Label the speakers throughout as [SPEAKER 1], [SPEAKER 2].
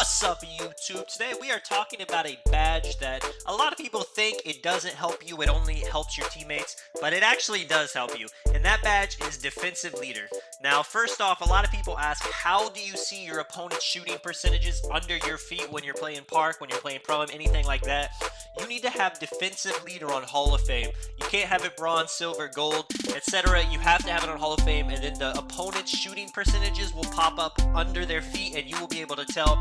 [SPEAKER 1] What's up, YouTube? Today we are talking about a badge that a lot of people think it doesn't help you, it only helps your teammates, but it actually does help you, and that badge is Defensive Leader. Now, first off, a lot of people ask, how do you see your opponent's shooting percentages under your feet when you're playing Park, when you're playing Pro-Am, anything like that? You need to have Defensive Leader on Hall of Fame. You can't have it bronze, silver, gold, etc. You have to have it on Hall of Fame, and then the opponent's shooting percentages will pop up under their feet, and you will be able to tell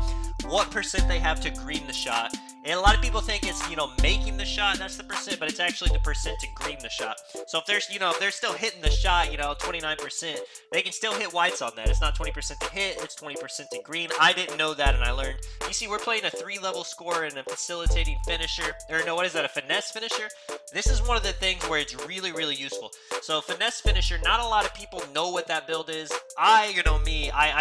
[SPEAKER 1] what percent they have to green the shot. And a lot of people think it's, making the shot, that's the percent, but it's actually the percent to green the shot. So if there's, if they're still hitting the shot, 29%, they can still hit whites on that. It's not 20% to hit, it's 20% to green. I didn't know that, and I learned. You see, we're playing a 3-level scorer and a facilitating finisher. Or no, what is that, a finesse finisher? This is one of the things where it's really, really useful. So finesse finisher, not a lot of people know what that build is. I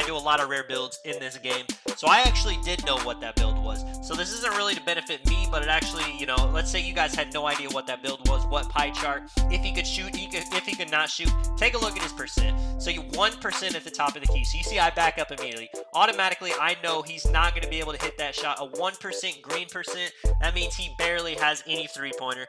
[SPEAKER 1] do a lot of rare builds in this game. So I actually did know what that build was. So this isn't really to benefit me, but it actually, let's say you guys had no idea what that build was, what pie chart. If he could shoot, if he could not shoot, take a look at his percent. So you 1% at the top of the key. So you see I back up immediately. Automatically, I know he's not going to be able to hit that shot. A 1% green percent, that means he barely has any three-pointer.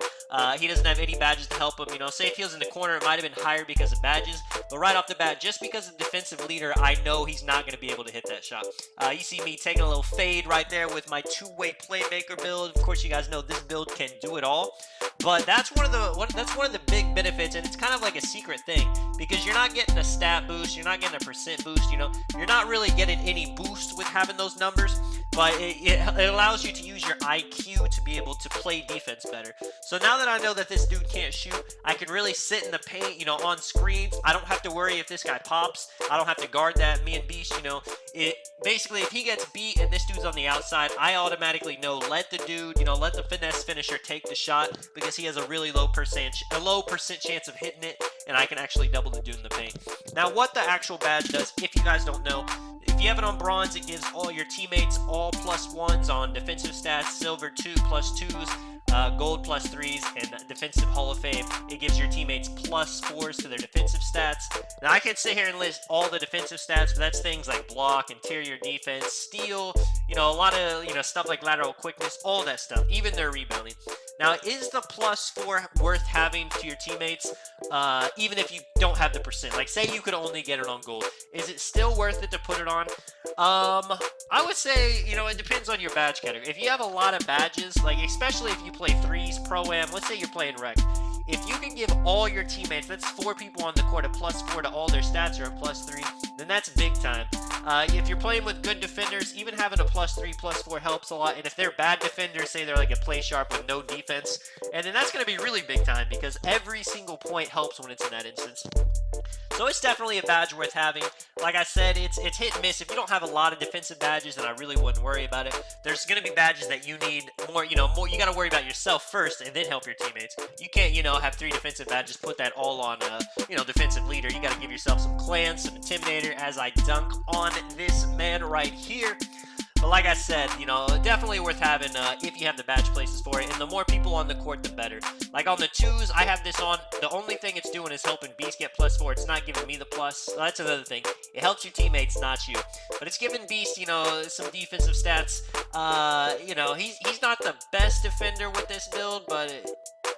[SPEAKER 1] He doesn't have any badges to help him. Say if he was in the corner, it might have been higher because of badges. But right off the bat, just because of Defensive Leader, I know he's not going to be able to hit that shot. You see me taking a little fade right there with my two-way playmaker build. Of course, you guys know this build can do it all. But that's one of the big benefits, and it's kind of like a secret thing because you're not getting a stat boost, you're not getting a percent boost. You're not really getting any boost with having those numbers. But it allows you to use your IQ to be able to play defense better. So now that I know that this dude can't shoot, I can really sit in the paint, on screens. I don't have to worry if this guy pops. I don't have to guard that. Me and Beast, basically if he gets beat and this dude's on the outside, I automatically know let the dude, let the finesse finisher take the shot because he has a really low percent chance of hitting it, and I can actually double the dude in the paint. Now, what the actual badge does, if you guys don't know, if you have it on bronze, it gives all your teammates all +1s on defensive stats, silver 2 +2s, gold +3s, and defensive Hall of Fame. It gives your teammates +4s to their defensive stats. Now, I could sit here and list all the defensive stats, but that's things like block, interior defense, steal, a lot of, stuff like lateral quickness, all that stuff, even their rebounding. Now, is the +4 worth having to your teammates, even if you don't have the percent? Like, say you could only get it on gold. Is it still worth it to put it on? I would say, it depends on your badge category. If you have a lot of badges, like, especially if you play 3s, Pro-Am, let's say you're playing Rec. If you can give all your teammates, that's 4 people on the court, a +4 to all their stats or a +3, then that's big time. If you're playing with good defenders, even having a +3, +4 helps a lot. And if they're bad defenders, say they're like a play sharp with no defense, and then that's going to be really big time because every single point helps when it's in that instance. So it's definitely a badge worth having. Like I said, it's hit and miss. If you don't have a lot of defensive badges, then I really wouldn't worry about it. There's going to be badges that you need more, you got to worry about yourself first and then help your teammates. You can't, have 3 defensive badges, put that all on, Defensive Leader. You got to give yourself some clans, some Intimidator as I dunk on this man right here. But like I said, definitely worth having if you have the badge places for it. And the more people on the court, the better. Like on the 2s, I have this on. The only thing it's doing is helping Beast get +4. It's not giving me the plus. Well, that's another thing. It helps your teammates, not you. But it's giving Beast, some defensive stats. He's not the best defender with this build, but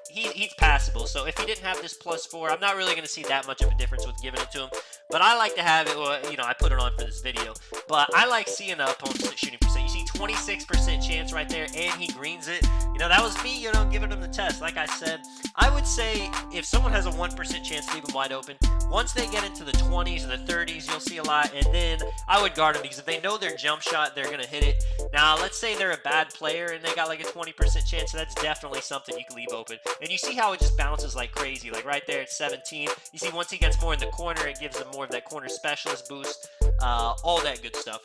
[SPEAKER 1] he's passable. So if he didn't have this +4, I'm not really going to see that much of a difference with giving it to him. But I like to have it, I put it on for this video. But I like seeing the opponent's shooting percent. You see 26% chance right there, and he greens it. That was me, giving him the test. Like I said, I would say if someone has a 1% chance, leave them wide open. Once they get into the 20s and the 30s, you'll see a lot. And then I would guard them because if they know their jump shot, they're going to hit it. Now, let's say they're a bad player and they got like a 20% chance. So that's definitely something you can leave open. And you see how it just bounces like crazy. Like right there, it's 17. You see, once he gets more in the corner, it gives him more of that corner specialist boost. All that good stuff.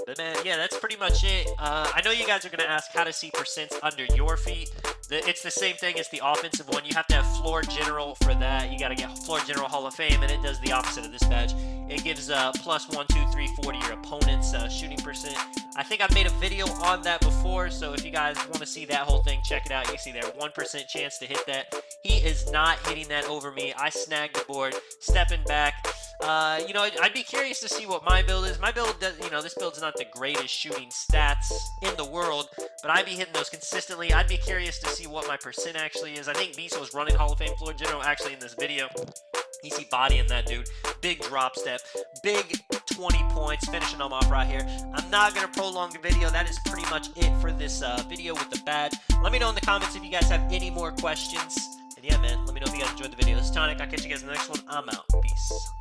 [SPEAKER 1] But man, yeah, that's pretty much it. I know you guys are going to ask how to see percents under your feet. It's the same thing as the offensive one. You have to have floor general for that. You got to get floor general Hall of Fame, and it does the opposite of this badge. It gives +1, 2, 3, 4 to your opponent's shooting percent. I think I've made a video on that before, so if you guys want to see that whole thing, check it out. You see there, 1% chance to hit that. He is not hitting that over me. I snagged the board, stepping back. You know, I'd be curious to see what my build is. My build does, you know, this build's not the greatest shooting stats in the world, but I'd be hitting those consistently. I'd be curious to see what my percent actually is. I think Beast was running Hall of Fame floor general actually in this video. You see bodying that dude. Big drop step. Big 20 points. Finishing them off right here. I'm not going to prolong the video. That is pretty much it for this video with the badge. Let me know in the comments if you guys have any more questions. And yeah, man, let me know if you guys enjoyed the video. This is Tonic. I'll catch you guys in the next one. I'm out. Peace.